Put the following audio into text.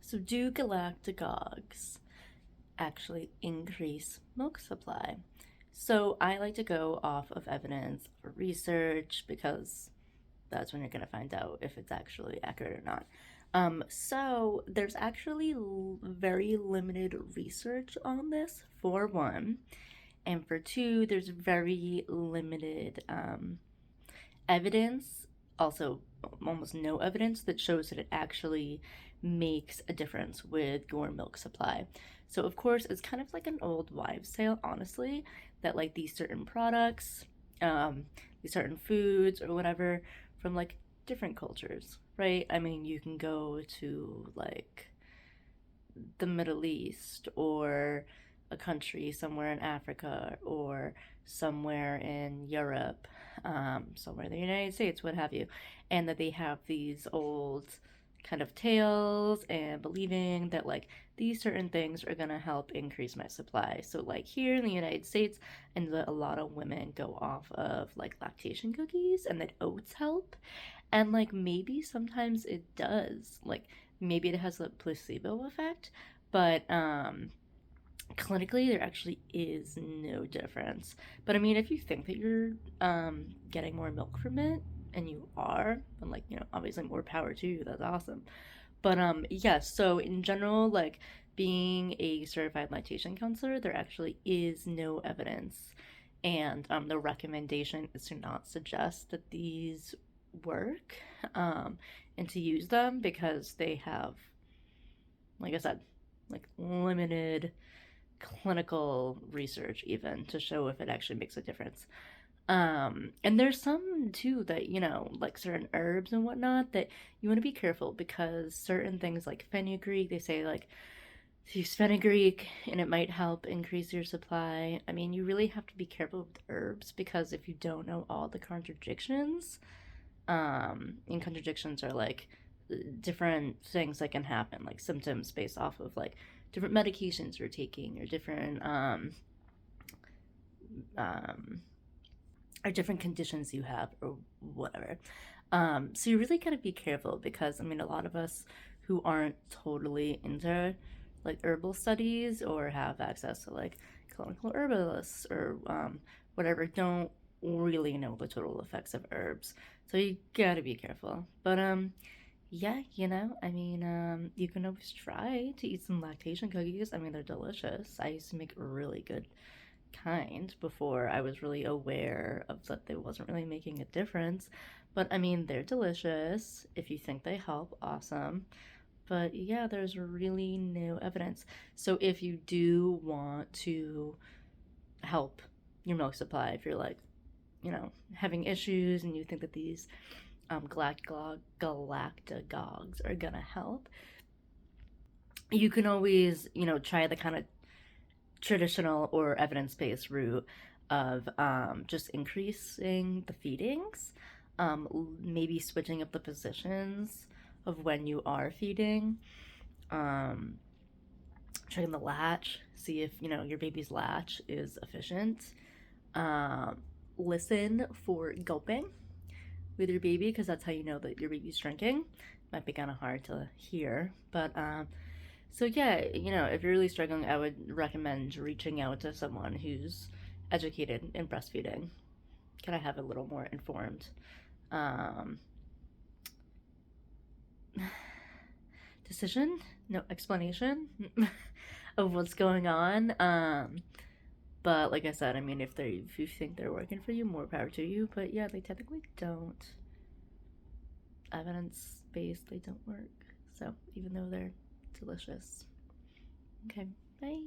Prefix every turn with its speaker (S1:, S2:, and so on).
S1: So do galactogues actually increase milk supply? So I like to go off of evidence or research because that's when you're going to find out if it's actually accurate or not. So there's actually very limited research on this, for one. And for two, there's very limited evidence, also almost no evidence, that shows that it actually makes a difference with your milk supply. So, of course, it's kind of like an old wives' tale, honestly, that like these certain products, these certain foods or whatever from like different cultures, right? I mean, you can go to like the Middle East or a country somewhere in Africa or somewhere in Europe, somewhere in the United States, what have you, and that they have these old kind of tales and believing that like these certain things are going to help increase my supply. So like here in the United States, and a lot of women go off of like lactation cookies and that oats help, and like maybe sometimes it does, like maybe it has a placebo effect, but clinically there actually is no difference. But I mean, if you think that you're getting more milk from it, and you are, then like, you know, obviously more power to you, that's awesome. But yeah, so in general, like being a certified lactation counselor, there actually is no evidence, and the recommendation is to not suggest that these work, and to use them because they have, like I said, like limited clinical research even to show if it actually makes a difference. And there's some too that, you know, like certain herbs and whatnot, that you want to be careful because certain things like fenugreek, they say like use fenugreek and it might help increase your supply. I mean, you really have to be careful with herbs because if you don't know all the contradictions, and contradictions are like different things that can happen, like symptoms based off of like different medications you're taking or different um, or different conditions you have or whatever. So you really gotta be careful because I mean, a lot of us who aren't totally into like herbal studies or have access to like clinical herbalists or whatever don't really know the total effects of herbs. So you gotta be careful. But yeah, you know, I mean, you can always try to eat some lactation cookies. I mean, they're delicious. I used to make really good kind before I was really aware of that they wasn't really making a difference. But I mean, they're delicious. If you think they help, awesome. But yeah, there's really no evidence. So if you do want to help your milk supply, if you're like, you know, having issues and you think that these galactagogues are gonna help, you can always, you know, try the kind of traditional or evidence-based route of just increasing the feedings, maybe switching up the positions of when you are feeding, um, checking the latch, see if, you know, your baby's latch is efficient. Um, Listen for gulping with your baby because that's how you know that your baby's drinking. Might be kind of hard to hear, but so yeah, you know, if you're really struggling, I would recommend reaching out to someone who's educated in breastfeeding. Can I have a little more informed um, decision? No explanation of what's going on. But like I said, I mean, if you think they're working for you, more power to you. But yeah, they technically don't. Evidence based, they don't work. So even though they're delicious. Okay, bye.